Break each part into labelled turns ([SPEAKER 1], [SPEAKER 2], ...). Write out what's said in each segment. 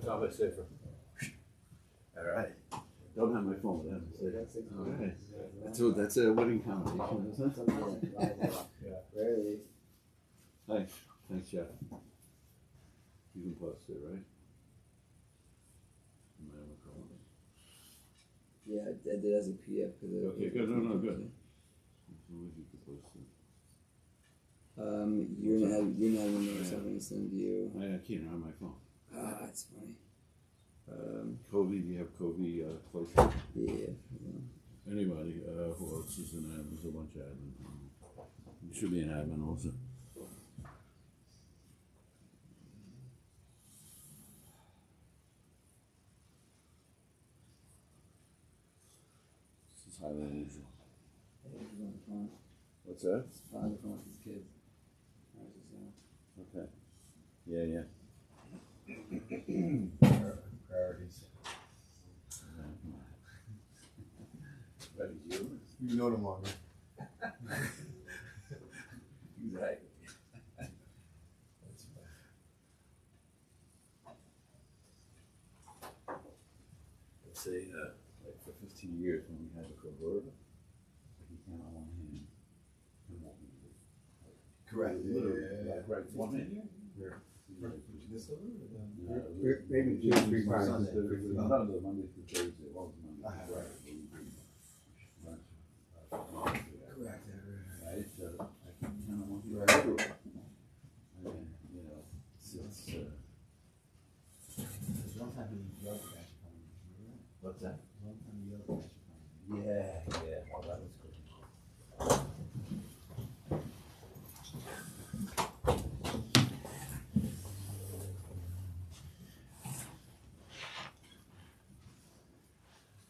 [SPEAKER 1] on my Sefer.
[SPEAKER 2] All right. Don't have my phone. All right. That's a winning combination, isn't it?
[SPEAKER 3] Yeah. Rarely.
[SPEAKER 2] Hi. Thanks, Jeff. You can post it, right?
[SPEAKER 3] Yeah, I did as a PDF.
[SPEAKER 2] Okay, good. No, good. You can post it.
[SPEAKER 3] You're not having something to send you.
[SPEAKER 2] I can't on my phone.
[SPEAKER 3] Ah, that's funny.
[SPEAKER 2] Kobe, do you have Kobe close?
[SPEAKER 3] Yeah.
[SPEAKER 2] Anybody, who else is an admin? There's a bunch of admin. You should be an admin also. This is highly unusual. What's that?
[SPEAKER 3] His father phone with his kids.
[SPEAKER 2] Okay. Yeah.
[SPEAKER 1] Priorities.
[SPEAKER 2] Ready, you?
[SPEAKER 1] You know them longer.
[SPEAKER 2] Exactly. Let's say, like for 15 years when we had the converter, he came on one hand and walked in the booth.
[SPEAKER 1] Correct.
[SPEAKER 2] Yeah. Right. One hand here?
[SPEAKER 1] Where? This over?
[SPEAKER 4] Maybe 2 or 3 times.
[SPEAKER 2] Monday through Thursday. Well, Monday through Friday.
[SPEAKER 1] Correct.
[SPEAKER 2] Right, so I can count on one hand. You know, it's
[SPEAKER 1] There's one time he yelled at you coming.
[SPEAKER 2] what's that?
[SPEAKER 1] One time he yelled at you coming.
[SPEAKER 2] Yeah, well, that was good.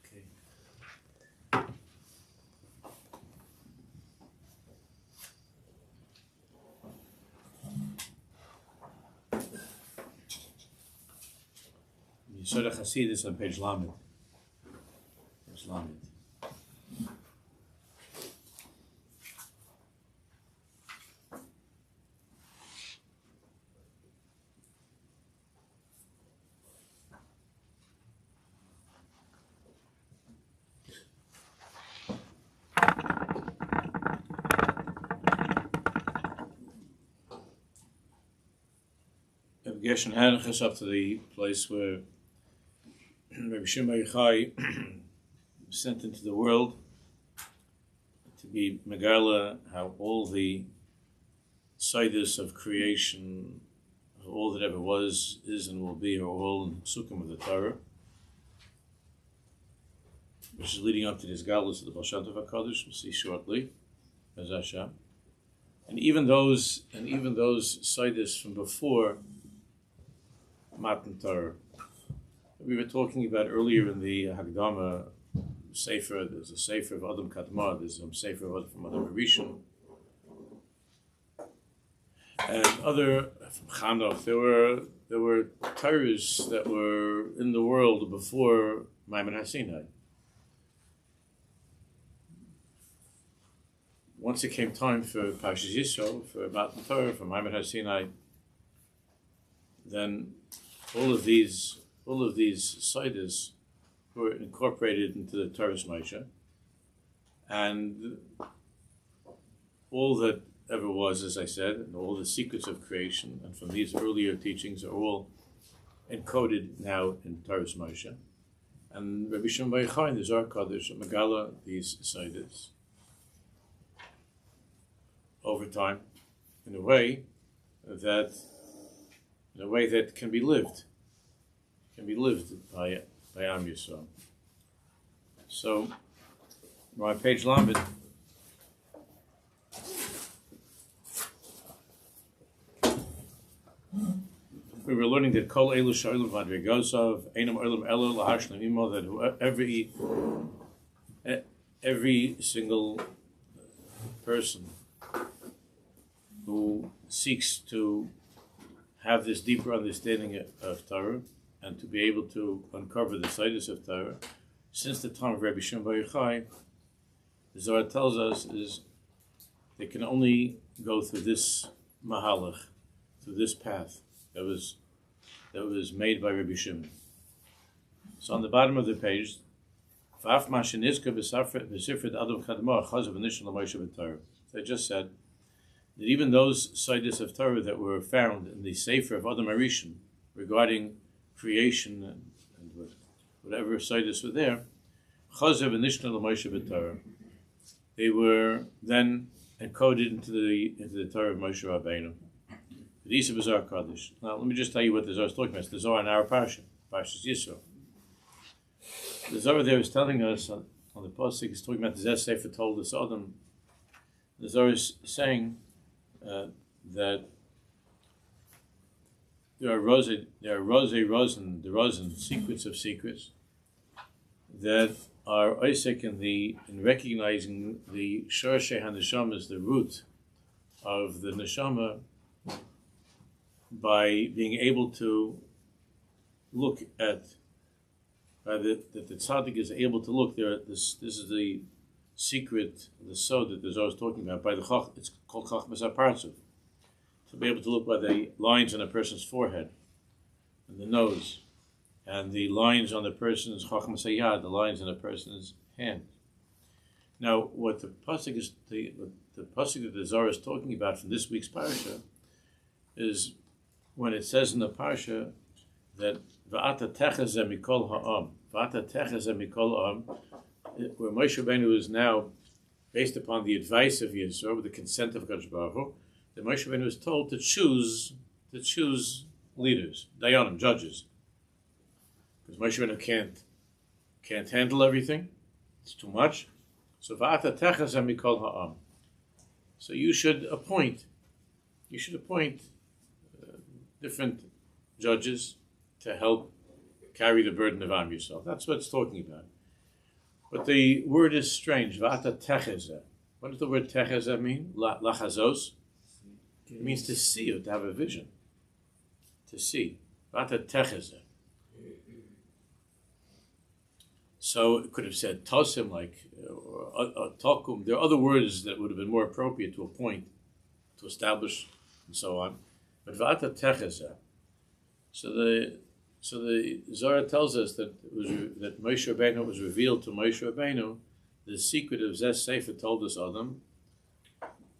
[SPEAKER 2] Okay.
[SPEAKER 5] ViYesod HaChassidus on page Lamed. Page Lamed. Gershon Henoch is up to the place where Rabbi Shimon Yochai sent into the world to be Megala, how all the sidus of creation, all that ever was, is, and will be, are all in the Sukkim of the Torah, which is leading up to this Galus of the Baal Shem Tov HaKodesh. We'll see shortly, as Hashem. And even those sidus from before Matan Torah. We were talking about earlier in the Hagdama Sefer. There's a Sefer of Adam Kadma. There's a Sefer of from Adam Rishon, and other from Henoch. There were Torahs that were in the world before Maimon HaSinai. Once it came time for Parshas Yisro, for Matan Torah, for Maimon HaSinai, then all of these sidus were incorporated into the Torah's Moshe, and all that ever was, as I said, and all the secrets of creation, and from these earlier teachings are all encoded now in Torah's Moshe. And Rabbi Shimon Yochai in the Zohar Kodesh Megala these sidus over time in a way that can be lived by Am Yisrael. So, my page Lamed. We were learning that Kol Elu Sha'olim Vadrigosav Einam Olam Elu Lahashlim Imo, that every single person who seeks to have this deeper understanding of Torah and to be able to uncover the sidus of Torah, since the time of Rabbi Shimon Yochai, the Zohar tells us is they can only go through this mahalach, through this path that was that was made by Rabbi Shimon. So on the bottom of the page, so I just said that even those Sidus of Torah that were found in the Sefer of Adam Arishon regarding creation and whatever Sidus were there, they were then encoded into the Torah of Moshe Rabbeinu. The Izhbitz-Radzin Kodesh. Now let me just tell you what the Zohar is talking about. It's the Zohar in our Parsha, Parshas Yisro. The Zohar there is telling us on the pasuk is talking about the Sefer told us Adam. The Zohar is saying that there are rosin, secrets of secrets that are Isaac in recognizing the Shorshei HaNeshama as the root of the Neshama by being able to look at that the tzaddik is able to look there. This is the secret, the sod that the Zohar is talking about. By the Chach, it's called Chachmas HaPartzuv. To be able to look by the lines on a person's forehead and the nose, and the lines on the person's Chachmas HaYad, the lines on a person's hand. Now, what the pasuk is, the pasuk that the Zohar is talking about from this week's parsha is when it says in the parsha that V'ata techazeh mikol ha'am. V'ata techazeh mikol ha'am, where Moshe Rabbeinu is now, based upon the advice of Yisro, with the consent of Kodesh Baruch Hu, that Moshe Rabbeinu is told to choose leaders, dayanim, judges, because Moshe Rabbeinu can't handle everything; it's too much. So V'ata techazeh mikol ha'am. So you should appoint different judges to help carry the burden of Am Yisrael. That's what it's talking about. But the word is strange. V'ata techezeh. What does the word techezeh mean? Lachazos. It means to see or to have a vision. To see. V'ata techezeh. So it could have said tosim, like or tokum. There are other words that would have been more appropriate to appoint, to establish, and so on. But v'ata techezeh. So the Zohar tells us that Moshe Rabbeinu was revealed to Moshe Rabbeinu the secret of Zeh Sefer told us Adam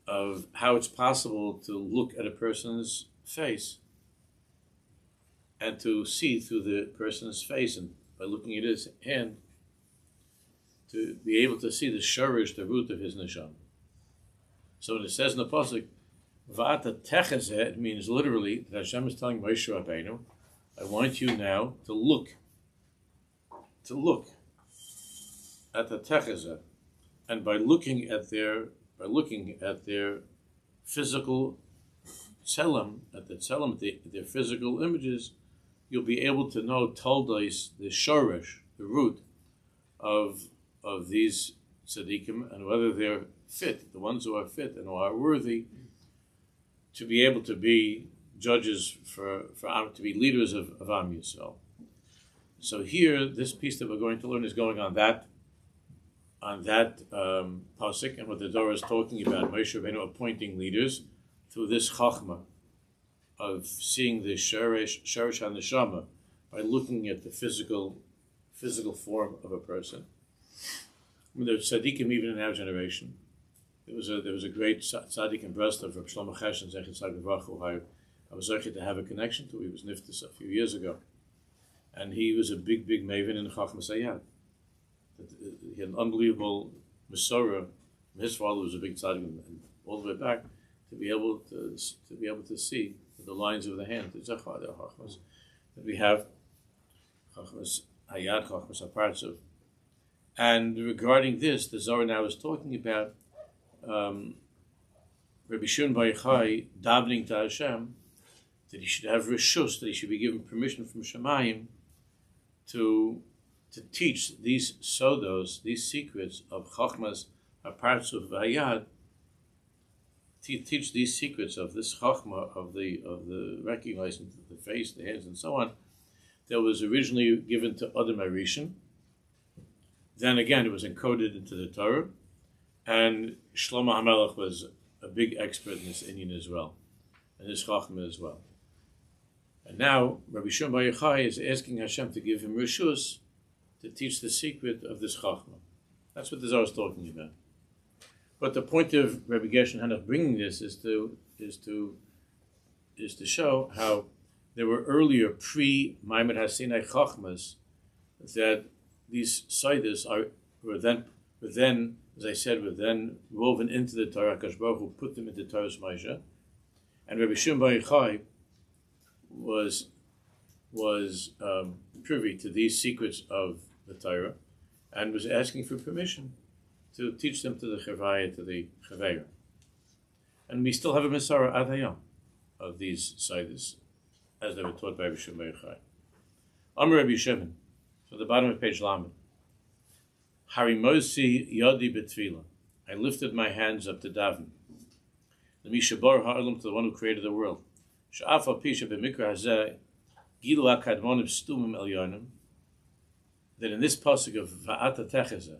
[SPEAKER 5] of how it's possible to look at a person's face and to see through the person's face, and by looking at his hand to be able to see the shurish, the root of his neshama. So when it says in the pasuk V'ata techezeh, it means literally that Hashem is telling Moshe Rabbeinu, I want you now to look at the techezeh, and by looking at their physical tzelem, their physical images, you'll be able to know toldos, the shorish, the root of these tzaddikim, and whether they're fit, the ones who are fit and who are worthy to be able to be judges to be leaders of Am Yisrael. So here, this piece that we're going to learn is going on that pasuk, and what the Torah is talking about, Moshe Rabbeinu appointing leaders through this chachma of seeing the sharish haneshama by looking at the physical form of a person. I mean, there's tzaddikim even in our generation. There was a great tzaddik in Breslov, Rabbi Shlomo Chesed, Zechet Tzaddik V'Rach, who I was lucky to have a connection to. He was niftus a few years ago, and he was a big maven in Chachmas HaYad. He had an unbelievable Masorah. His father was a big tzaddik, and all the way back to be able to see the lines of the hand. The Zechar, the Chachmas that we have, Chachmas HaYad, Chachmas HaPartzuv. And regarding this, the Zohar now is talking about Rabbi Shimon Bar Yochai davening to Hashem that he should have reshus, that he should be given permission from Shemayim to teach these sodos, these secrets of Chachmas HaPartzuv V'Hayad, to teach these secrets of this Chachma of the recognizing the face, the hands, and so on, that was originally given to Adam Arishon. Then again, it was encoded into the Torah, and Shlomo HaMelech was a big expert in this Indian as well, and this Chachma as well. And now Rabbi Shimon Bar Yochai is asking Hashem to give him reshus to teach the secret of this chachma. That's what the Zohar is talking about. But the point of Rabbi Gershon Henoch bringing this is to show how there were earlier pre-Maimed HaSinai chachmas that these Sidus were then, as I said, were then woven into the Torah. HaKadosh Baruch Hu put them into Torah's Moshe, and Rabbi Shimon Bar Yochai was privy to these secrets of the Torah, and was asking for permission to teach them to the Chavaya, to the Chaveira. And we still have a Masara ad hayom of these Sidus, as they were taught by Rabbi Shimon Bar Yochai. Amar Rabbi Shimon, so the bottom of page Lamed. Harimosi yodi betfila. I lifted my hands up to daven. The Mishabar Ha'olam, to the one who created the world. Sha'af al pisha b'mikra hazeh gilu akadmonim stumim elyonim. That in this pasuk of Va'ata Techezeh,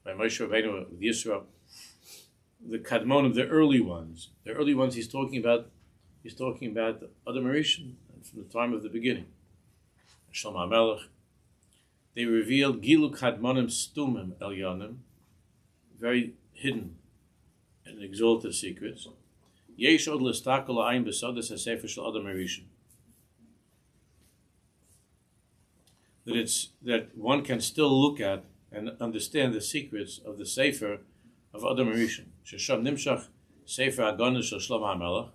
[SPEAKER 5] by Moshe Rabbeinu with Yisrael, the kadmonim, the early ones he's talking about the Adam Rishon from the time of the beginning. Shlomo HaMelech, they revealed Gilu Kadmonim Stumim Elyonim, very hidden and exalted secrets. Yesh od l'stakel la'ayin b'sodas ha'sefer shel Adam Rishon. That one can still look at and understand the secrets of the Sefer of Adam Rishon. Shesham Nimshach Sefer Haganah shel Shlomo HaMelech,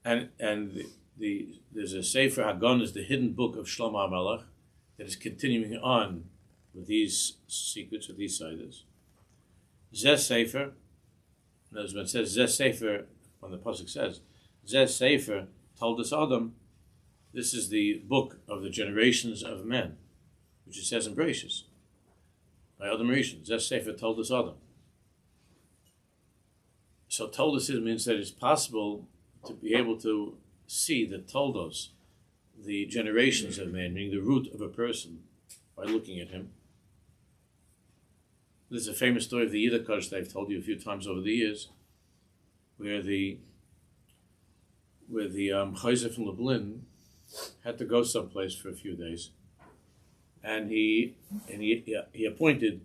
[SPEAKER 5] and there's a Sefer Haganah, the hidden book of Shlomo HaMelech, that is continuing on with these secrets, with these siders. Zeh Sefer, as when it says Zeh Sefer, when the pasuk says Zeh Sefer told us Adam, this is the book of the generations of men, which it says in Bereshis by Adam Rishon. Zeh Sefer told us Adam. So told us means that it's possible to be able to see the toldos, the generations of man, meaning the root of a person, by looking at him. There's a famous story of the Yiddakash that I've told you a few times over the years, where the Chayzer from Lublin had to go someplace for a few days, and he appointed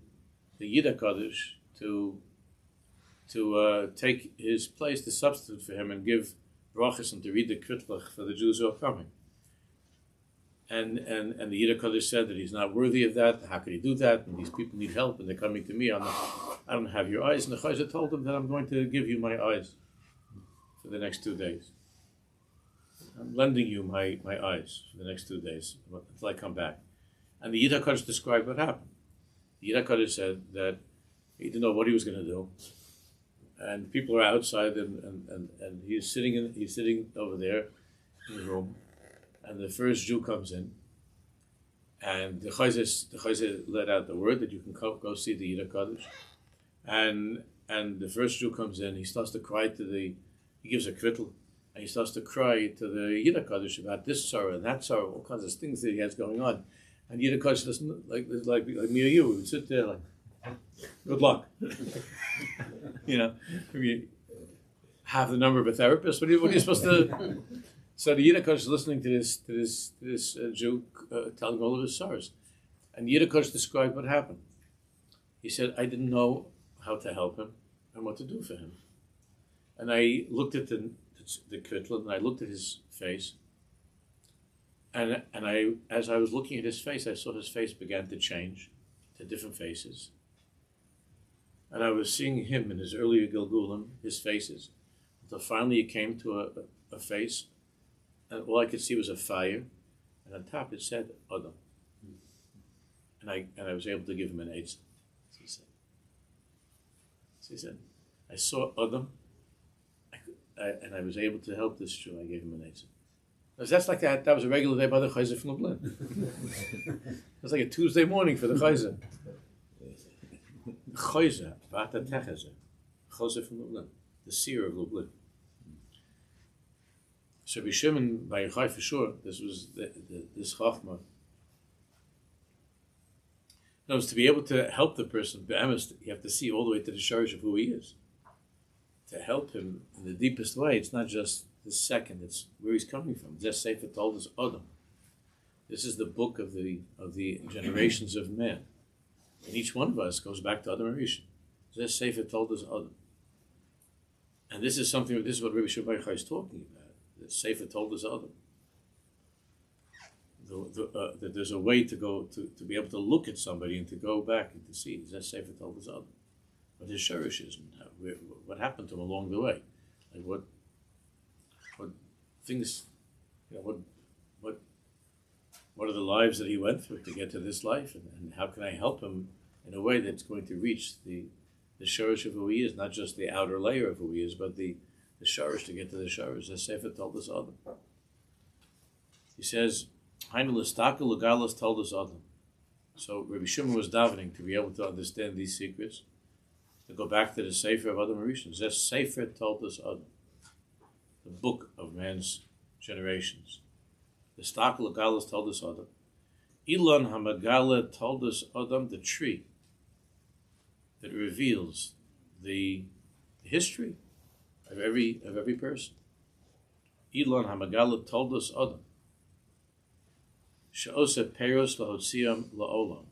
[SPEAKER 5] the Yiddakash to take his place, to substitute for him, and give brachas and to read the kritlach for the Jews who are coming. And the Yiddish Kodesh said that he's not worthy of that. How could he do that? And these people need help, and they're coming to me. I don't have your eyes. And the Chayzer told him that I'm going to give you my eyes for the next 2 days. I'm lending you my eyes for the next 2 days until I come back. And the Yiddish Kodesh described what happened. The Yiddish Kodesh said that he didn't know what he was going to do. And people are outside, and he's sitting over there in the room. And the first Jew comes in, and the Chayzer let out the word that you can go see the Yiddish Kodesh. And the first Jew comes in, he starts to cry he gives a kvittel, and he starts to cry to the Yiddish Kodesh about this sorrow and that sorrow, all kinds of things that he has going on. And Yiddish Kodesh doesn't, like me or you, we would sit there like, good luck. Have the number of a therapist. What are you supposed to? So the Yiddish is listening to this Jew telling all of his sorrows, and Yiddish described what happened. He said, "I didn't know how to help him and what to do for him, and I looked at the kittel, and I looked at his face, and as I was looking at his face, I saw his face began to change to different faces." And I was seeing him in his earlier Gilgulim, his faces, until finally it came to a face, and all I could see was a fire, and on top it said Adam. And I was able to give him an eitzah. So he said, I saw Adam, and I was able to help this Jew. I gave him an eitzah. That's like that. That was a regular day by the Chayzer from Lublin. It was like a Tuesday morning for the Chayzer. Chayzer, Vata Techezeh, Chayzer from Lublin, the seer of Lublin. So Rabbi Shimon Bar Yochai, for sure, this was this Chachma. No, to be able to help the person, you have to see all the way to the sharish of who he is. To help him in the deepest way, it's not just the second. It's where he's coming from. Zeh Sefer told us Adam. This is the book of the generations of men, and each one of us goes back to Adam Rishon. Zeh Sefer told us Adam, and this is something. This is what Rabbi Shimon is talking about. The Sefer told us Adam. That there's a way to go to be able to look at somebody and to go back and to see. Zeh Sefer told us Adam. What his Sha'ar is, what happened to him along the way, like what things, what are the lives that he went through to get to this life, and how can I help him in a way that's going to reach the Sha'ar of who he is, not just the outer layer of who he is, but the Sha'ar to get to the Sha'ar. The Sefer told us Adam. He says, "Hainu l'staka l'galos told us Adam." So Rabbi Shimon was davening to be able to understand these secrets. To go back to the Sefer of Adam Rishon. This Sefer told us Adam, the book of man's generations. The Stakel Galas told us Adam. Elon Hamagala told us Adam, the tree that reveals the history of every person. Elon Hamagala told us Adam. She'osa Peros Lahotziam La'olam.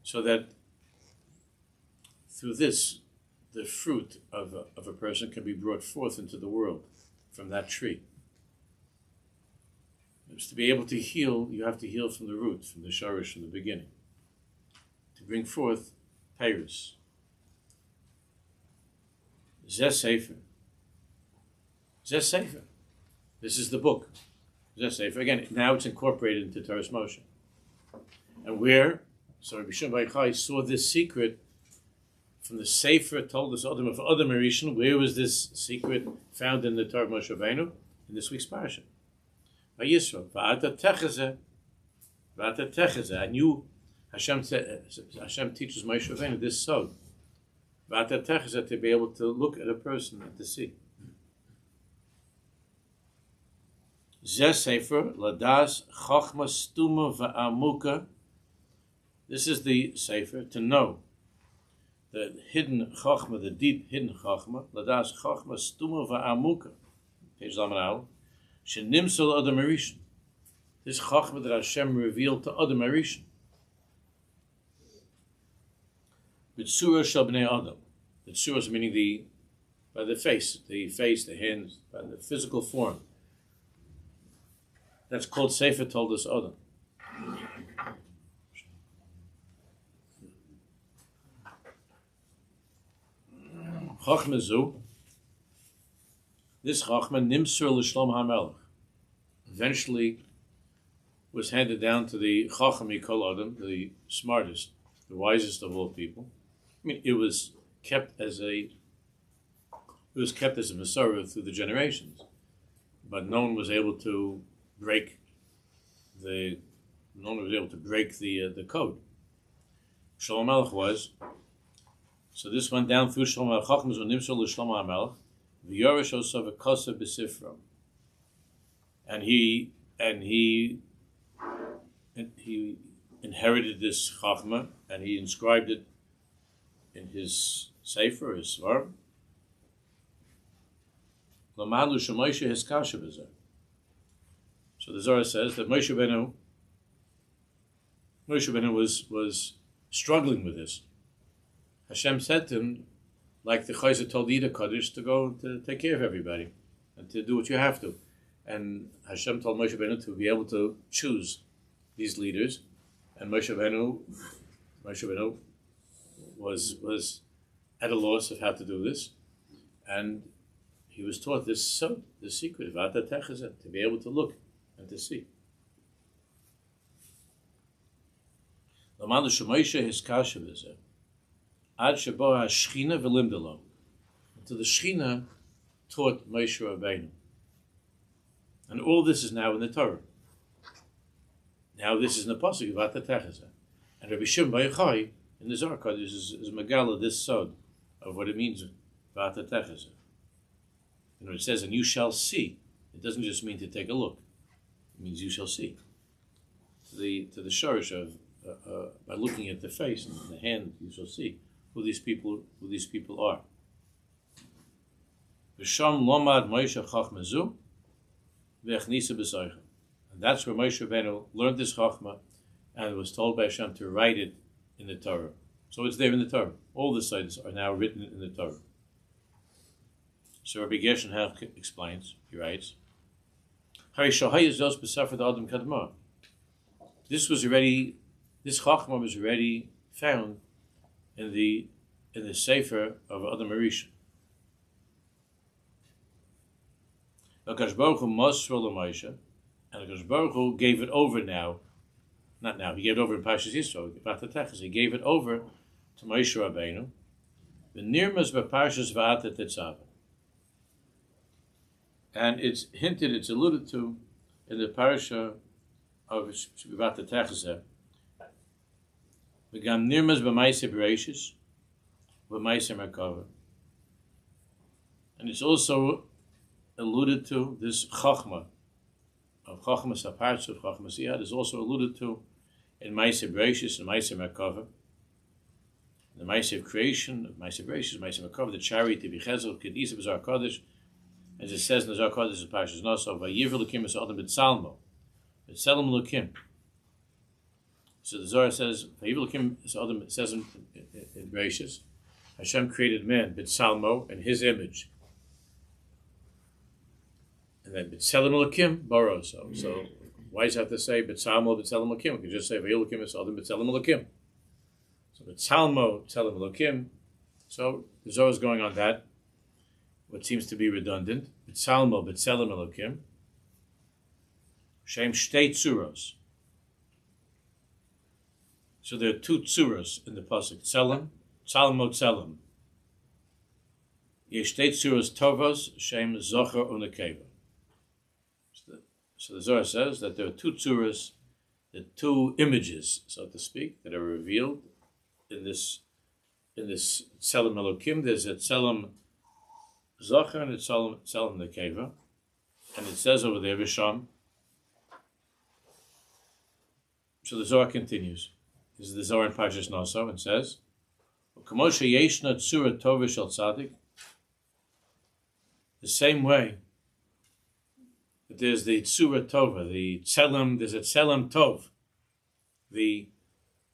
[SPEAKER 5] So that through this, the fruit of a person can be brought forth into the world from that tree. To be able to heal, you have to heal from the root, from the Sha'ar, from the beginning. To bring forth Paris. Zeh Sefer. Zeh Sefer. This is the book. Zeh Sefer. Again, now it's incorporated into Torah Moshe. And where? So Rabbi Shimon Bar Yochai saw this secret from the Sefer told us Adam of Adam Rishon. Where was this secret found in the Torah of Moshe Rabbeinu? In this week's parasha. ViYesod, v'ata techeze. I knew Hashem teaches Moshe Rabbeinu this sod. V'ata techeze, to be able to look at a person and to see. Zeh Sefer ladas chochma stuma v'amuka. This is the Sefer, to know the hidden Chachma, the deep hidden Chachma, Ladas Chachma Stuma Va'amuka, page Lamanal, Shenimsel Adam Rishon. This Chachma that Hashem revealed to Adam Rishon. B'tzura Shel Bnei Adam. The Tzura is meaning by the face, the hands, by the physical form. That's called Sefer told us Adam. Chachma zu, this Chachma nimsur l'shlom hamelech, eventually was handed down to the Chacham Mikol Adam, the smartest, the wisest of all people. I mean, it was kept as a Masorah through the generations, but no one was able to break the code. Shlomo Melech was. So this went down through Shlomo Chachmas v'nimsor l'Shlomo HaMelech v'yorish osav v'kosav b'sifro, and he inherited this Chachma and he inscribed it in his Sefer, his Sefer. L'malu sheMoshe hiskasha b'zeh. So the Zohar says that Moshe Rabbeinu was struggling with this. Hashem said to him, like the Chayzer told the Kodesh, to go to take care of everybody and to do what you have to. And Hashem told Moshe Rabbeinu to be able to choose these leaders. And Moshe Rabbeinu was at a loss of how to do this. And he was taught this secret of V'ata techeze, to be able to look and to see. L'malu sheMoshe hiskasha b'zeh. Ad shebo ha'shchina v'limdalo. Until the Shechina taught Moshe Rabbeinu. And all this is now in the Torah. Now this is in the pasuk of V'ata techeze. And Rabbi Shimon Bar Yochai in the Zohar Kodesh is Megala this sod of what it means V'ata techeze. And when it says, and you shall see, it doesn't just mean to take a look. It means you shall see. To the shorish of by looking at the face and the hand, you shall see who these people are. V'sham lomad Moshe chachma zu v'echnisa b'soichem. And that's where Moshe Rabbeinu learned this chachma, and was told by Hashem to write it in the Torah. So it's there in the Torah. All the sites are now written in the Torah. So Rabbi Gershon explains, he writes, this chachma was already found in the Sefer of Adam Arisha. HaKadosh Baruch Hu Moshe Moshe, and HaKadosh Baruch Hu gave it over now. Not now, he gave it over in Parshas Yisro, he gave it over to Moshe Rabbeinu, the Nirmas B'Parshas V'ata Tetzaveh. And it's hinted, it's alluded to in the parasha of V'ata Techazeh. V'gam Nirmas B'maiseh B'reishis, B'maiseh Merkava. And it's also alluded to, this Chachma, of Chachma Sapartz, of Chachma Siyad, is also alluded to in Maiseh B'reishis and Maiseh Merkava. The Maiseh of creation, of Maiseh B'reishis, Maiseh Merkava, the chariot, the Vichezel, Kedisa, B'zar Kodesh, as it says in the Zohar Kodesh, Parshas Nosov, Vayiver Lukim es Adam b'Tzalmo, b'Tzelem Lukim. So the Zohar says, Vayiver Lukim es Adam, it says in Bereshis, Hashem created man b'Tzalmo in His image, and then b'Tzelem Lukim borrow. So why does it have to say b'Tzalmo b'Tzelem Lukim? We could just say Vayiver Lukim es Adam b'Tzelem Lukim. So b'Tzalmo b'Tzelem Lukim. So the Zohar is going on that. What seems to be redundant, B'Tzalmo, B'Tzelem Elokim, Shem Shtei Tzuros. So there are two Tzuros in the pasuk, Tzelem, Tzalmo, Tzelem. Yesh Shtei Tzuros Tovos, Shem Zocher Unekeva. So the Zohar says that there are two Tzuros, the two images, so to speak, that are revealed in this Tzelem Elokim. There's a Tzelem Zocher and it's Tzelem Nekeva, and it says over there Visham. So the Zohar continues. This is the Zohar in Parshas Nosov, and says, "K'moshe yeshna tzura tova shel tzadik." The same way that there's the tzura tova, the tzelem. There's a tzelem tov, the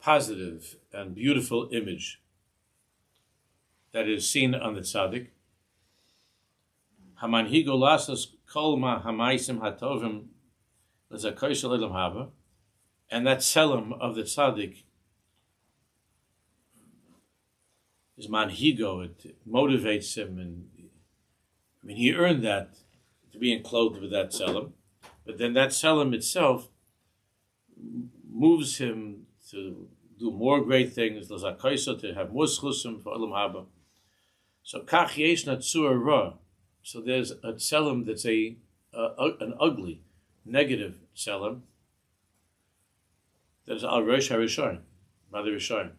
[SPEAKER 5] positive and beautiful image that is seen on the tzaddik. Hamanhigo lasas kol ma hamaisim hatovim lezakoyshel elam haba, and that selam of the tzaddik is manhigo. It motivates him, and he earned that to be enclosed with that selam. But then that selam itself moves him to do more great things. Lezakoyso, to have more schusim for elam haba. So kach yeshna tzura ra. So there's a tzelem that's an ugly, negative tzelem. That is al rosh harishon, by the Rishon.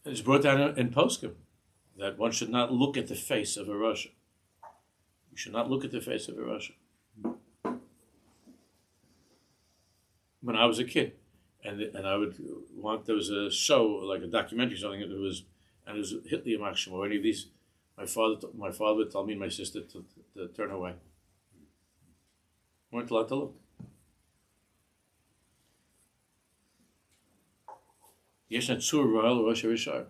[SPEAKER 5] It's brought down in poskim that one should not look at the face of a Russia. You should not look at the face of a Russia. When I was a kid, and I would want, there was a show, like a documentary or something, and it was Hitler Machsham or any of these. My father would tell me and my sister to turn away. We weren't allowed to look. Yeshna tzur royal Rosh Hashanah.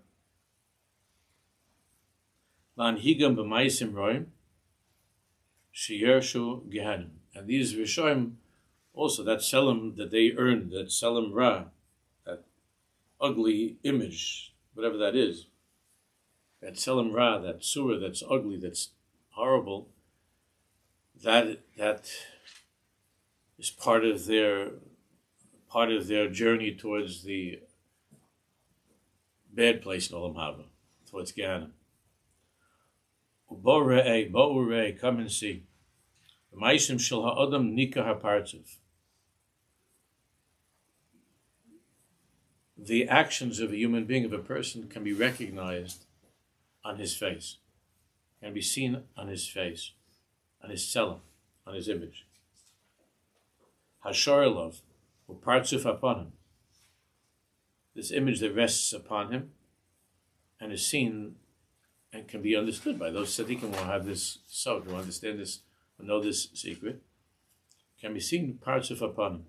[SPEAKER 5] Lan higam b'maisim roim sheyershu gehanim. And these Rishoim also, that selam that they earned, that selam ra, that ugly image, whatever that is, that selam ra, that surah that's ugly, that's horrible, that is part of their journey towards the bad place in Olam Haba, towards Gehenna. Bo'urei, come and see. Ma'asim shel ha'adam nika ha'partziv. The actions of a human being, of a person, can be recognized on his face, can be seen on his face, on his tzelem, on his image. Hashor elov, u'partzuf upon him. This image that rests upon him, and is seen and can be understood by those tzaddikim who have this sod, who understand this, who know this secret, can be seen parts of upon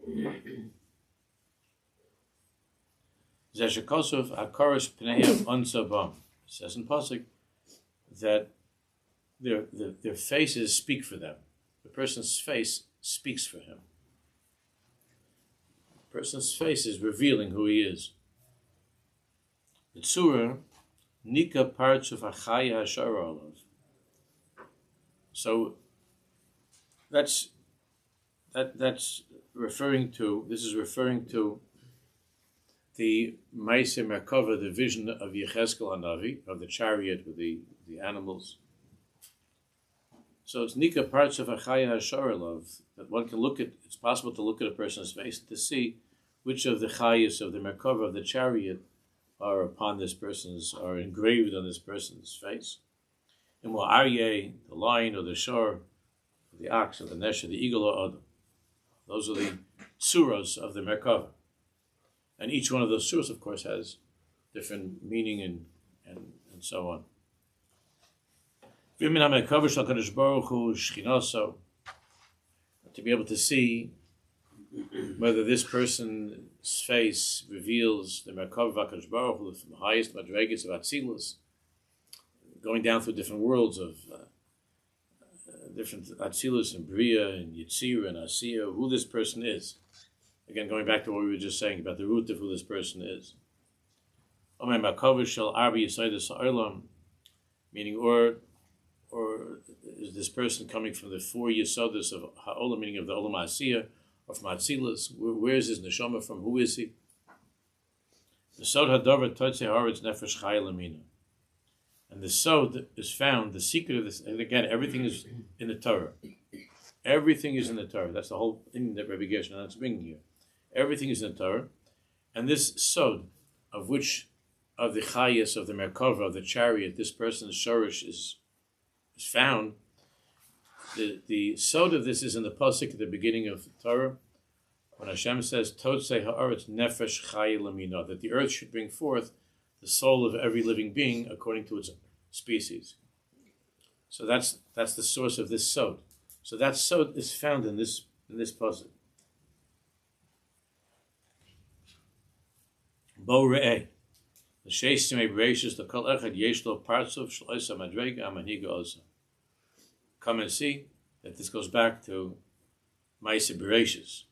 [SPEAKER 5] him. Zeshakosov Akaros Pneiam Unsabam says in Pasuk that their faces speak for them. The person's face speaks for him. The person's face is revealing who he is. The Tzura Nika parts of Achaya Sha'ar. So that's referring to. This is referring to the Maaseh Merkava, the vision of Yechezkel Hanavi, of the chariot with the animals. So it's Nika parts of Achaya HaSharalav, that one can look at. It's possible to look at a person's face to see which of the chayas of the Merkava of the chariot are engraved on this person's face. And what Aryeh, the lion or the shor, the ox or the nesh or the eagle or adam. Those are the suras of the Merkava. And each one of those suras, of course, has different meaning and so on. To be able to see whether this person's face reveals the Merkava HaKadosh Baruch Hu from the highest madregas of Atzilus, going down through different worlds of different Atzilus and Bria and Yitzir and Asiya, who this person is. Again, going back to what we were just saying about the root of who this person is. Meaning, or is this person coming from the 4 Yesodus of Ha'olam, meaning of the Olam Asiya, or from Atzilus? Where is his neshama from? Who is he? The Sod HaDavar Totzei Haaretz Nefesh Chaya Lamina. And the Sod is found, the secret of this, and again, everything is in the Torah. Everything is in the Torah. That's the whole thing that Rabbi Gershon is bringing here. Everything is in the Torah. And this Sod, of which, of the Chayas, of the Merkava, of the chariot, this person's Shorish is found. The Sod of this is in the Pasuk at the beginning of the Torah, when Hashem says, Totzei ha'aretz nefesh chaya lamina, that the earth should bring forth the soul of every living being according to its species. So that's the source of this Sod. So that Sod is found in this Pasuk. Bo re'eh. The Sheistimei Bereshis, the Kol Echad Yeshlo Partsov Shloisa Madrega Amaniga Osa. Come and see that this goes back to Maaseh Bereshis,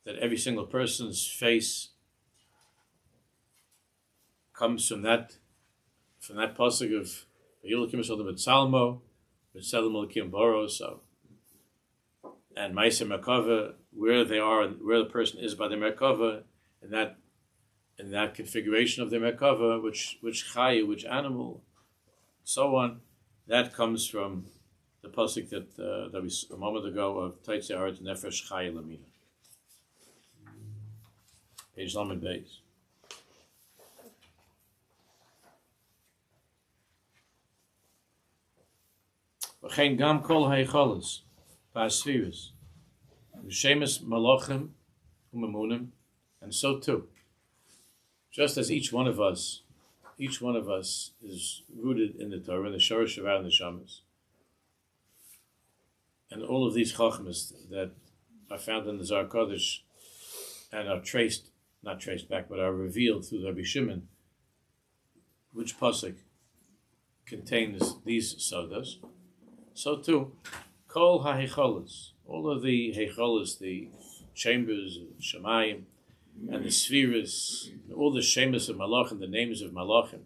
[SPEAKER 5] that every single person's face comes from that pasuk of V'yilakim Yisodam B'Tzalmo, B'Tzelem Elikim Boro. So, and Maaseh Merkava, where they are, where the person is by the Merkava, in that configuration of the Merkava, which Chaya, which animal, so on, that comes from the pasuk that we saw a moment ago of Totzei Haaretz Nefesh Chaya Lamina. Page Lamed Beis. V'chein gam kol ha'echolos ba'asfiris v'shemes malachim u'memunim, and so too, just as each one of us is rooted in the Torah, in the Shorish of our Neshamas, and all of these chachmas that are found in the Zohar Kodesh and are not traced back, but are revealed through the Rabbi Shimon, which pasuk contains these sodas, so too, kol ha'hecholos, all of the hecholos, the chambers of Shemayim, and the spheres, all the shemus of Malachim, the names of Malachim,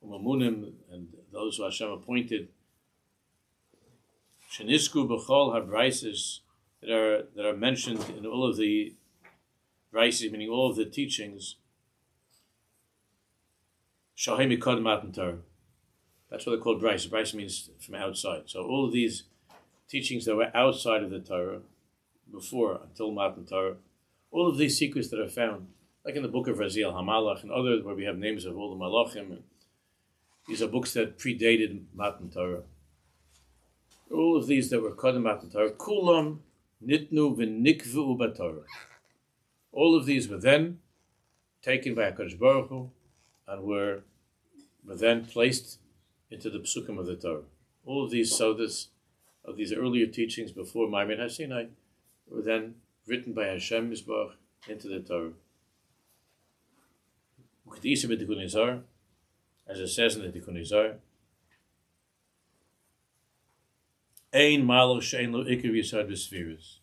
[SPEAKER 5] Umamunim, and those who Hashem appointed, Shenisku b'chol habraises, that are mentioned in all of the braises, meaning all of the teachings, Shohei mikod matan Torah. That's what they're called braises. Braises means from outside. So all of these teachings that were outside of the Torah, before, until Matan Torah, all of these secrets that are found, like in the book of Raziel HaMalach and others, where we have names of all the Malachim, and these are books that predated Matan Torah. All of these that were Kodem Matan Torah, Kulam Nitnu V'Nikvu B'Torah. All of these were then taken by HaKadosh Baruch Hu and were then placed into the psukim of the Torah. All of these sodas of these earlier teachings before Maimon HaSinai were then written by Hashem Yisbarach into the Torah. As it says in the Tikkun Izar, Ein malach she'ein lo ikar ViYesod b'sfiras.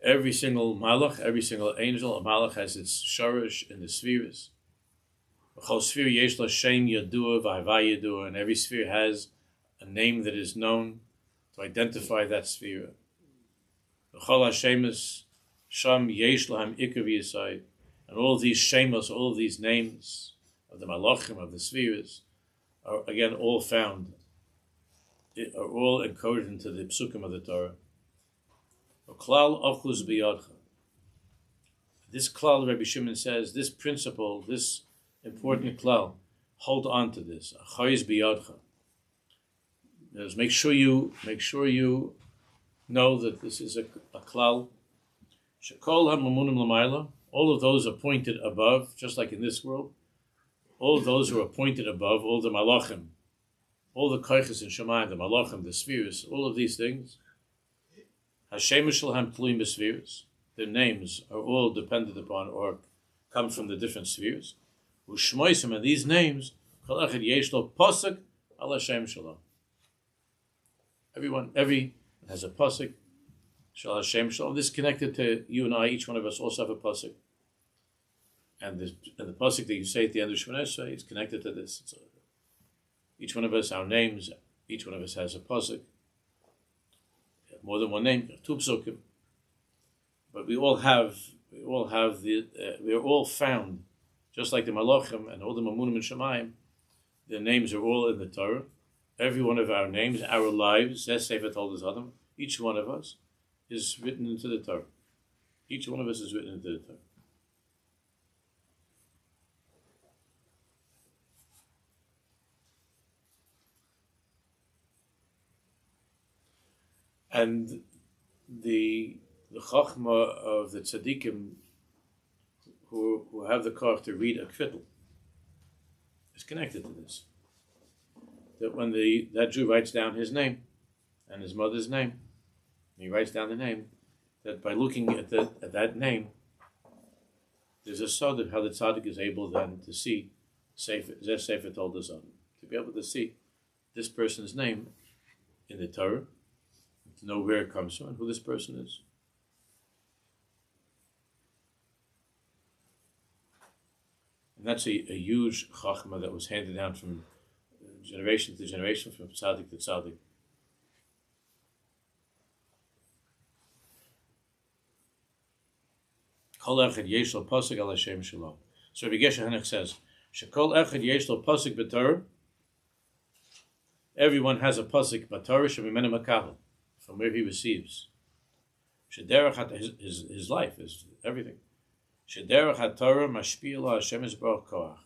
[SPEAKER 5] Every single malach, every single angel, a malach has its shorish in the spheres. V'chol sphere yesh lo shem yadua v'havai yadua, and every sphere has a name that is known to identify that sphere. V'chol hashemus sham yesh lahem ikar ViYesod, and all of these shemos, all of these names of the malachim, of the spheres, are again all found, are all encoded into the psukim of the Torah. Klal ochlus biyadcha. This klal, Rabbi Shimon says, this principle, this important klal, hold on to this. Achayis biyadcha. Make sure you know that this is a klal. Shekol ha'mamunim l'mayla. All of those appointed above, just like in this world, all of those who are appointed above, all the malachim, all the koiches in Shemayim, the malachim, the spheres, all of these things, Hashem shalhem tluim b'spheres, their names are all dependent upon or come from the different spheres. U'shmoisim, and these names, kol echad yesh lo posuk al Hashem shalom. Every has a posuk, shal Hashem shalom. This is connected to you and I. Each one of us also have a pasuk, and the pasuk that you say at the end of Shemona Esrei is connected to this. Each one of us, our names. Each one of us has a pasuk. More than one name, two psukim. But we are all found, just like the malachim and all the mamunim and shemayim. Their names are all in the Torah. Every one of our names, our lives, as Sefer told us, Adam, each one of us is written into the Torah. Each one of us is written into the Torah. And the chachma of the tzaddikim who have the koch to read a kvittel is connected to this. That when that Jew writes down his name and his mother's name, and he writes down the name, that by looking at that name, there's a sod of how the tzaddik is able then to see, Sefer told us on, to be able to see this person's name in the Torah, to know where it comes from and who this person is. And that's a huge chachma that was handed down from generation to generation, from tzaddik to tzaddik. Kol echad yesh lo pasuk al Hashem shalom. So Rabbi Henoch says, Shekol echad yesh lo pasuk b'Torah. Everyone has a pasuk b'Torah shemimenu makabel, from where he receives. Shederach his life is everything. Shederach HaTorah mashpil la Hashem Yisbarach koach.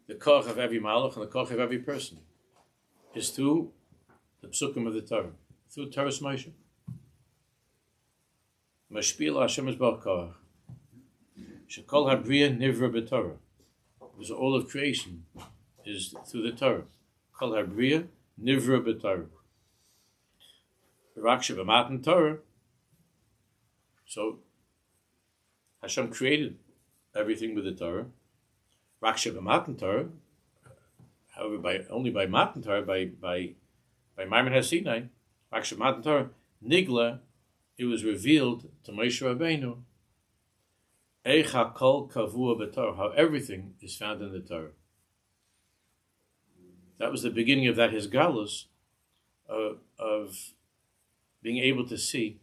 [SPEAKER 5] The koach of every malach and the koach of every person is through the psukim of the Torah, through Torah's Moshe. Mashpil la Hashem Yisbarach koach. Shekol habriya nivra b'Torah. Because all of creation is through the Torah. Kol habriya nivra b'Torah. Raksha b'matan Torah. So Hashem created everything with the Torah. Raksha b'matan Torah. However, only by matan Torah, by Maimon HaSinai, Raksha b'matan Torah, Nigla, it was revealed to Moshe Rabbeinu. Eicha kol kavua b'Torah, how everything is found in the Torah. That was the beginning of that his galus of being able to see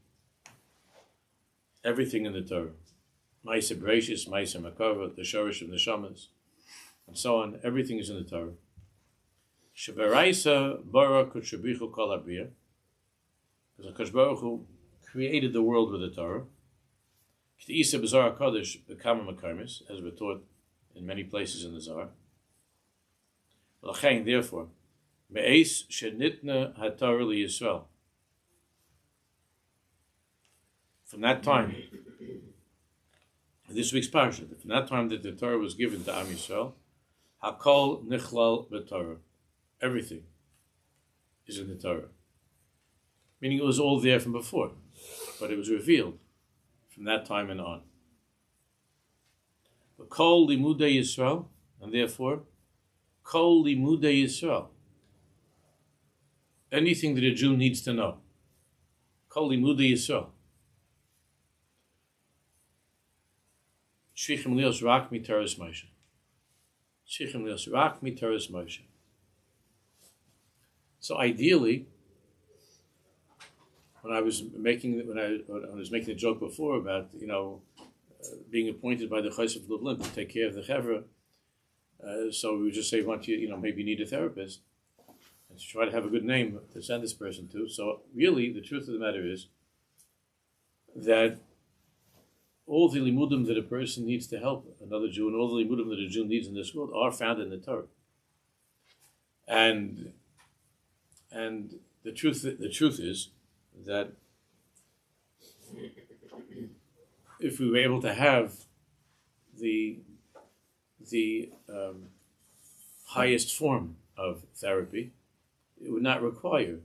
[SPEAKER 5] everything in the Torah. Ma'aseh Bereshis, Ma'aseh Makava, the Shorish of the Shamas, and so on. Everything is in the Torah. Shebaraisa bara kutshabichu kol habriya, because HaKadosh Baruch Hu created the world with the Torah. K'ti'isa b'Zohar Kodesh b'kama makarmis, as we're taught in many places in the Zohar. L'chein, therefore, me'es shenitna haTorah liYisrael. From that time, this week's parasha, from that time that the Torah was given to Am Yisrael, Hakol nichlal b'Torah. Everything is in the Torah. Meaning it was all there from before, but it was revealed from that time and on. But Kol limudei Yisrael, and therefore, Kol limudei Yisrael. Anything that a Jew needs to know. Kol limudei Yisrael. Shvichim lios rak mitaras Moshe. Shvichim lios rak mitaras Moshe. So ideally, when I was making the joke before about being appointed by the Chosef Lublin to take care of the Chevra, so we would just say, maybe you need a therapist, and to try to have a good name to send this person to. So really, the truth of the matter is that all the limudim that a person needs to help another Jew, and all the limudim that a Jew needs in this world, are found in the Torah. And the truth is that if we were able to have the highest form of therapy, it would not require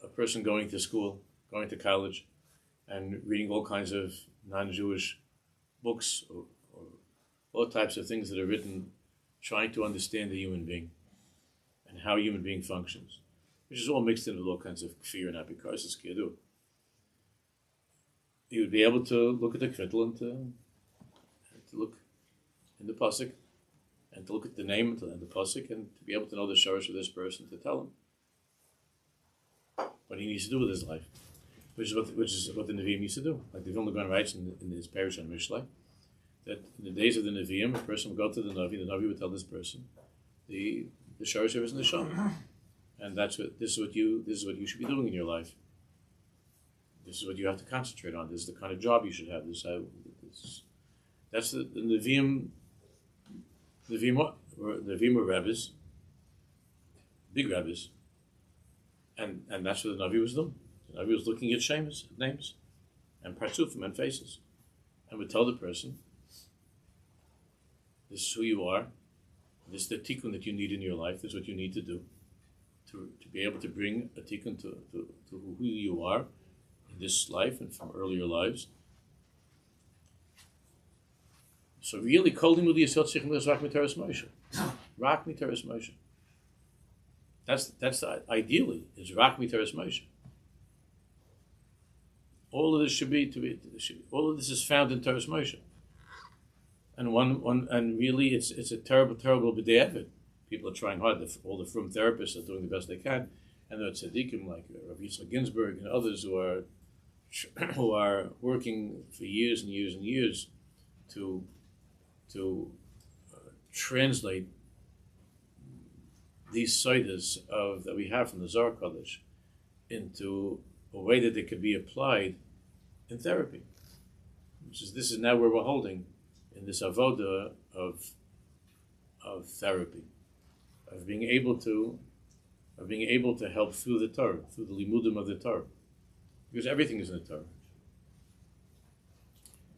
[SPEAKER 5] a person going to school, going to college, and reading all kinds of non-Jewish books or all types of things that are written trying to understand the human being and how a human being functions, which is all mixed in with all kinds of kfir and apikarsis kiyadu. You would be able to look at the kvittel and to look in the pasuk, and to look at the name and the pasuk, and to be able to know the shorish of this person, to tell him what he needs to do with his life, which is what the Nevi'im used to do. Like the Vilna Gaon writes in his Parish on Mishlei, that in the days of the Nevi'im, a person would go to the Navi would tell this person the shorish of his neshama, and this is what you should be doing in your life. This is what you have to concentrate on. This is the kind of job you should have. That's the Nevi'im. Nevi'im were rabbis, big rabbis, and that's what the Navi was doing. The Navi was looking at shemas, names, and partsufim and faces, and would tell the person, this is who you are, this is the tikkun that you need in your life, this is what you need to do to be able to bring a tikkun to who you are in this life and from earlier lives. So really, Kol Limudei Yisrael Tzrichim Lios Rak Mitaras Moshe. Rak Mitaras Moshe. That's ideally, it's Rak Mitaras Moshe. All of this all of this is found in Taras Moshe. And and really, it's a terrible b'diavad. People are trying hard. All the frum therapists are doing the best they can, and there are tzaddikim like Rabbi Ginsburg and others who are working for years and years and years to translate these sodas that we have from the Zohar Kodesh into a way that they could be applied in therapy. This is now where we're holding in this avoda of therapy, of being able to help through the Torah, through the limudim of the Torah, because everything is in the Torah.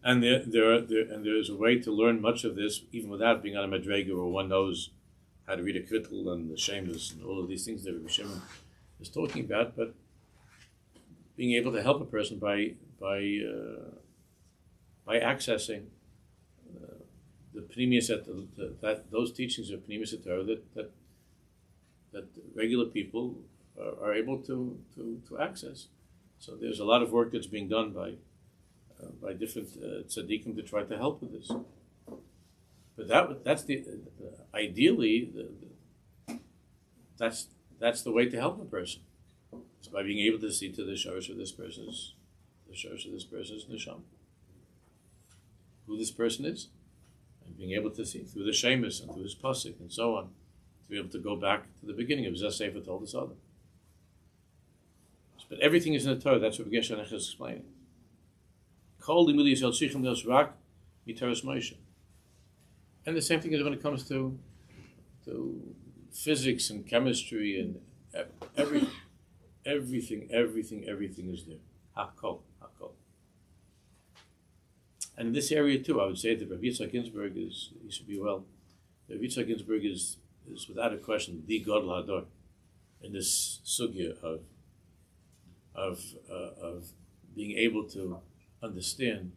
[SPEAKER 5] And there's a way to learn much of this even without being on a madrega where one knows how to read a kvittel and the shemus and all of these things that Rabbi Shimon is talking about, but being able to help a person by accessing the pneumius that those teachings of pneumius Torah that regular people are able to access. So there's a lot of work that's being done by different tzaddikim to try to help with this. But that's ideally that's the way to help a person. It's by being able to see to the shorish of this person's neshama, who this person is, and being able to see through the shemus and through his pasuk and so on, to be able to go back to the beginning of Zeh Sefer told us other. But everything is in the Torah. That's what Gershon is explaining. Kol limudei Yisrael tzrichim lios rak mitaras Moshe. And the same thing is when it comes to physics and chemistry and everything is there. Hakol. And in this area too, I would say that Rabbi Ginsburg he should be well Yitzhak Ginsburg is without a question the Gadol Hador in this sugya of being able to understand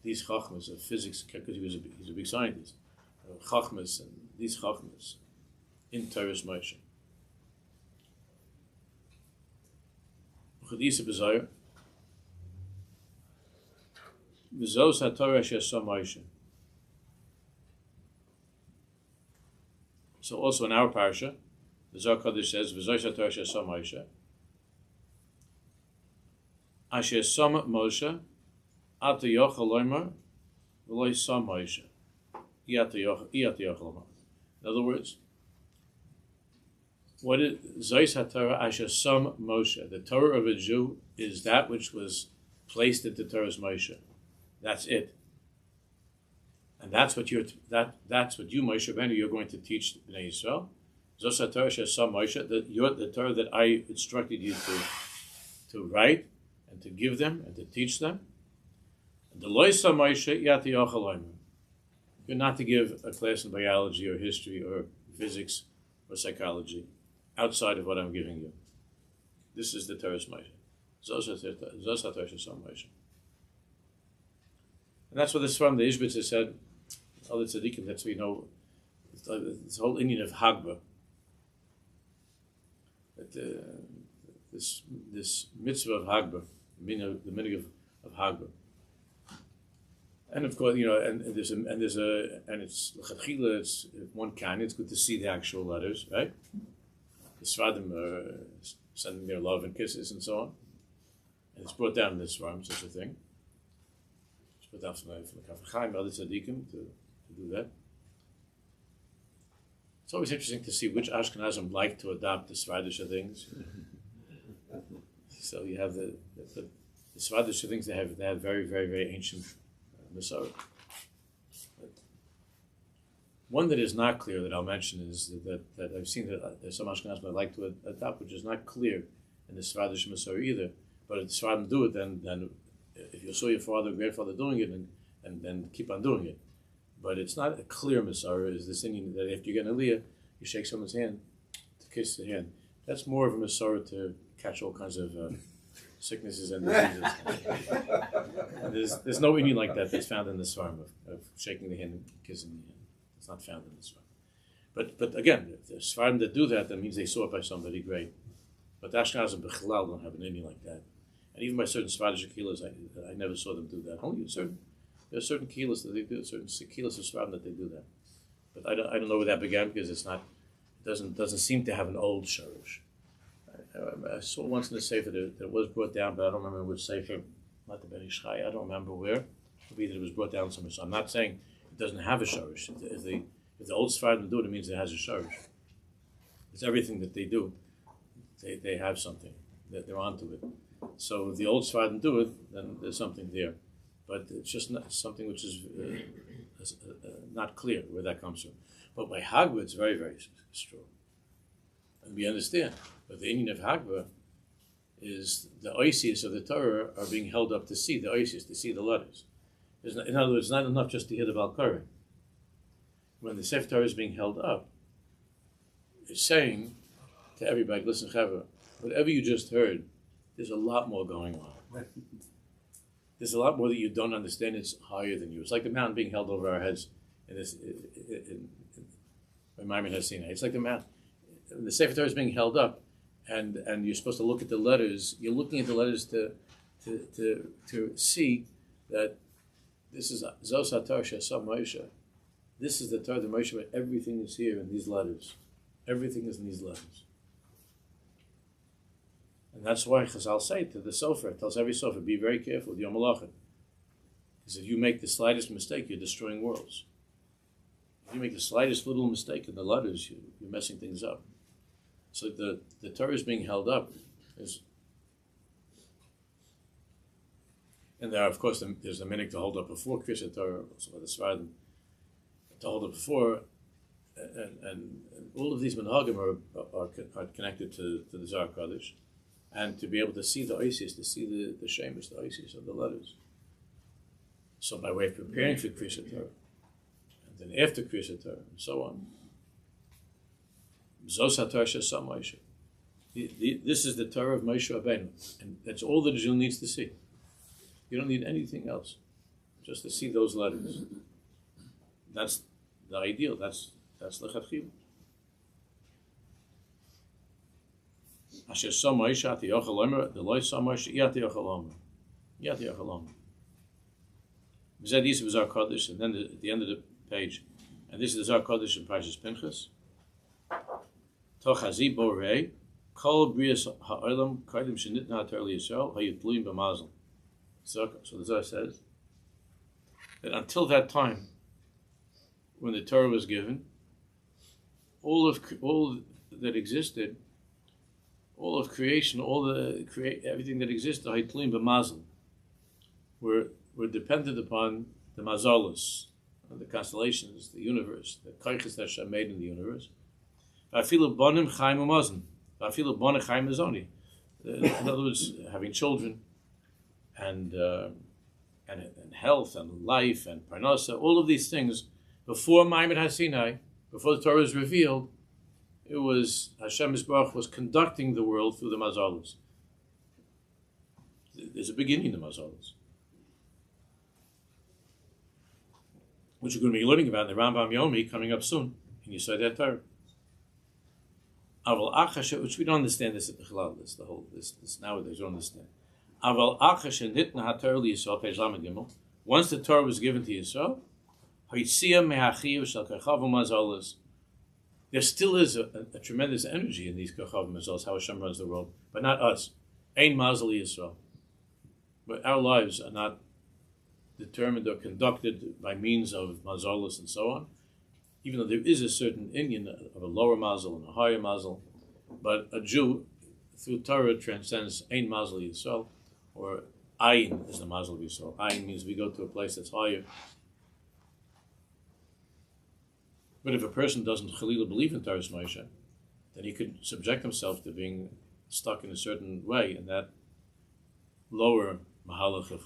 [SPEAKER 5] these chachmas of physics, because he's a big scientist, chachmas and these chachmas in Torah's Moshe. Chadisa b'Zayir v'zos haTorah she'asa Moshe. So also in our parsha, the Zohar Kodesh says v'zos haTorah she'asa Moshe asher sama Moshe ata yochel loymar v'lo sa Moshe iyata yochel loymar. In other words, what is Zos HaTorah Asher Sam Moshe? The Torah of a Jew is that which was placed into Torah's Moshe. That's it, and that's what you Moshe Rabbeinu, you're going to teach Bnei Yisrael. Zos HaTorah Asher Sam Moshe, the Torah that I instructed you to write and to give them and to teach them. And the Lo Sa Moshe Yata Yochel Lomer. You're not to give a class in biology or history or physics or psychology outside of what I'm giving you. This is the Torah's Moshe. Zos HaTorah Sam Moshe. And that's what this from the Izhbitz has said. Other tzaddikim, that's what we know. This whole Indian of Hagba. That this mitzvah of Hagba, the minig of Hagba. And of course, and it's l'chadchila. It's one kind. It's good to see the actual letters, right? The Svadim are sending their love and kisses and so on, and it's brought down in this Svarim, such a thing. It's brought down from the Kaf Chaim, other tzaddikim to do that. It's always interesting to see which Ashkenazim like to adopt the Svadisha things. So you have the Svadisha things. They have very, very, very ancient Masorah. One that is not clear that I'll mention is that I've seen that there's some Ashkenazim that like to adopt, which is not clear in the Svadish Masorah either. But if the Svadim do it, then if you saw your father or grandfather doing it, and then keep on doing it. But it's not a clear Masorah. Is this Indian that after you get an aliyah, you shake someone's hand to kiss the hand? That's more of a Masorah to catch all kinds of sicknesses and diseases. And there's no Indian like that that's found in the Svarim of shaking the hand and kissing the hand. It's not found in the Svarim. But again, if there's Svarim that do that, that means they saw it by somebody great. But the Ashkenazim B'chalal don't have an Indian like that. And even by certain Svadish Kehilas, I never saw them do that. Only there are certain Kehilas that they do, certain Kehilas of Svarim that they do that. But I don't know where that began, because it doesn't seem to have an old Sha'ar. I saw once in the Sefer that it was brought down, but I don't remember which Sefer. Not the Ben Ish Chai. I don't remember where. Maybe that it was brought down somewhere. So I'm not saying it doesn't have a Sha'ar. If the old Sfardim do it, it means it has a Sha'ar. It's everything that they do. They have something that they're onto it. So if the old Sfardim do it, then there's something there. But it's just not something which is not clear where that comes from. But by Hagba, it's very, very strong. And we understand. But the Indian of Hagba is the oasis of the Torah are being held up to see the oasis, to see the letters. In other words, it's not enough just to hear the Balkari. When the Sefer Torah is being held up, it's saying to everybody, listen, Chavra, whatever you just heard, there's a lot more going on. There's a lot more that you don't understand. It's higher than you. It's like the mountain being held over our heads in Maimon has seen it. It's like the mountain. The Sefer Torah is being held up, and you're supposed to look at the letters. You're looking at the letters to see that this is Zos HaTorah She'asa Moshe. This is the Torah of Moshe, but everything is here in these letters. Everything is in these letters. And that's why Chazal say to the Sefer, tells every Sefer, be very careful with Yom HaLachim. Because if you make the slightest mistake, you're destroying worlds. If you make the slightest little mistake in the letters, you're messing things up. So the Torah is being held up. And there, of course, there's a minute to hold up before Kriyas Torah, also by the Svadim, to hold up before, and all of these minhagim are connected to the Zohar Kodesh, and to be able to see the oasis, to see the shemesh, the oasis of the letters. So by way of preparing for Kriyas Torah, then after Kriyas Torah, and so on. Zos HaTorah Shesam Moshe. This is the Torah of Moshe Rabbeinu, and that's all that a Jew needs to see. You don't need anything else, just to see those letters. That's the ideal. That's lechatchila. Asher Sam Moshe Ati Yochel Omer, the Loi Sam Moshe Yati Yochel Omer, Yati Yochel Omer. Zed Yisrael was our Kodesh, and then at the end of the page, and this is the Zar Kodesh in Parshas Pinchas. Toch Hazi Borei, Kol Brias Ha'olam Kaidim Shenitna HaTorah L'Yisrael Hayitluim B'Mazel. So the Zar says that until that time, when the Torah was given, all that existed, all of creation, everything that existed, Hayitluim B'Mazel, were dependent upon the mazalos, the constellations, the universe, the kaiches that Hashem made in the universe. In other words, having children and health and life and parnasa, all of these things, before Ma'amad HaSinai, before the Torah was revealed, it was Hashem Yisbarach was conducting the world through the mazalos. There's a beginning in the mazalos, which we're going to be learning about in the Rambam Yomi coming up soon, and you saw that Torah. Aval Achash, which we don't understand this at the Chalal, this nowadays we don't understand. Aval Achash nitna haTorah liyisrael, page Lamed Gimel. Once the Torah was given to Yisrael, Hayitzia mehachiv shel kachav u'mazolos. There still is a tremendous energy in these kachav u'mazolos, how Hashem runs the world, but not us. Ein mazel Yisrael. But our lives are not determined or conducted by means of mazalos and so on, even though there is a certain Indian of a lower mazel and a higher mazel, but a Jew through Torah transcends ein mazel Yisrael, or ayin is the mazel of Yisrael. Ayin means we go to a place that's higher. But if a person doesn't chalila believe in Torah's Moshe, then he could subject himself to being stuck in a certain way in that lower mahalach of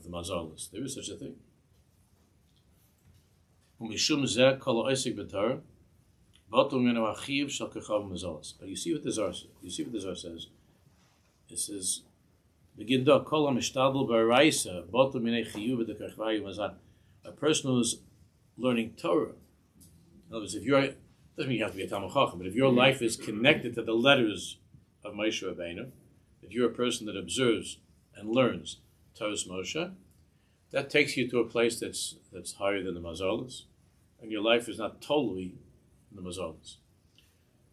[SPEAKER 5] the mazalos. There is such a thing. But you see what the Zar says. You see what the Zar says. It says, a person who is learning Torah. In other words, doesn't mean you have to be a Talmud Chacham, but if your life is connected to the letters of Moshe Rabbeinu, if you're a person that observes and learns Torah's Moshe, that takes you to a place that's higher than the mazalos, and your life is not totally in the mazalos.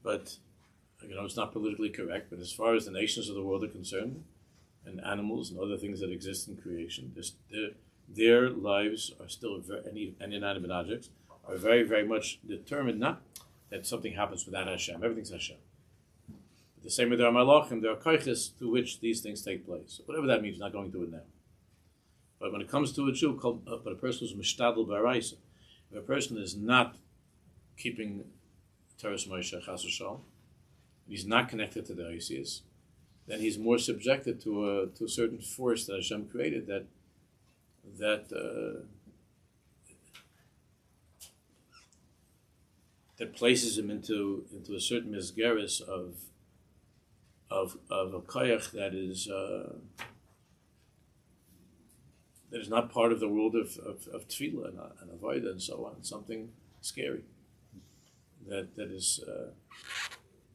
[SPEAKER 5] But it's not politically correct. But as far as the nations of the world are concerned, and animals and other things that exist in creation, their lives are still and inanimate objects are very, very much determined. Not that something happens without Hashem. Everything's Hashem. But the same with our malachim, there are kaiches through which these things take place. So whatever that means, not going to it now. But when it comes to a Jew, but a person who's mishtadel b'araisa, if a person is not keeping Torah's Moshe chas v'shalom, he's not connected to the Isis, then he's more subjected to a certain force that Hashem created that places him into a certain misgeris of a koyach that is not part of the world of tefillah and avodah and so on. Something scary that is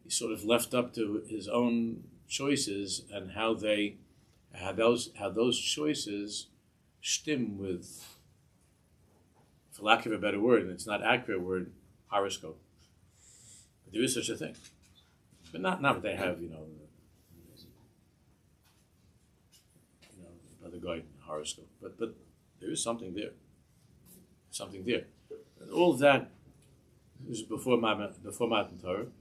[SPEAKER 5] he's sort of left up to his own choices and how those choices stem with, for lack of a better word, and it's not accurate word, horoscope. But there is such a thing, but not what they have, the guy horoscope. But there is something there. And all that is before Matan Torah.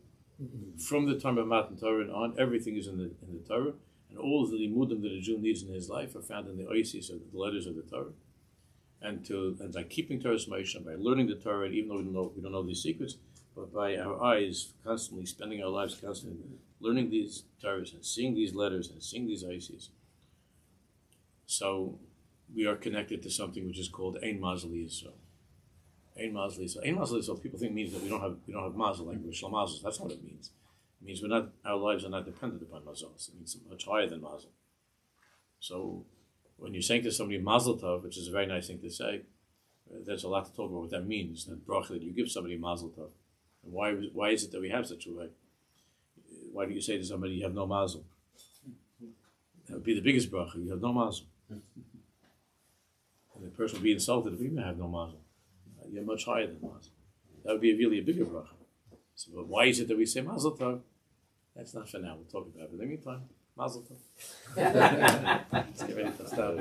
[SPEAKER 5] From the time of Matan Torah and on, everything is in the Torah, and all of the limudim that a Jew needs in his life are found in the oasis, or the letters of the Torah. And by keeping Torah's Moshe, by learning the Torah, even though we don't know these secrets, but by our eyes constantly spending our lives constantly learning these Torahs and seeing these letters and seeing these oasis. So we are connected to something which is called Ein Mazel Yisrael. Ein Mazel Yisrael. Ein Mazel Yisrael, people think means that we don't have mazel, like Rishal Mazel. That's not what it means. It means our lives are not dependent upon mazel. It means much higher than mazel. So when you're saying to somebody mazel tov, which is a very nice thing to say, there's a lot to talk about what that means. That bracha that you give somebody mazel tov, and why is it that we have such a way? Why do you say to somebody you have no mazel? That would be the biggest bracha. You have no mazel, and the person would be insulted if you have no mazel. You're much higher than mazel. That would be really a bigger bracha. So, but why is it that we say mazel tov? That's not for now. We'll talk about it. In the meantime, mazel tov. Let's get ready to start.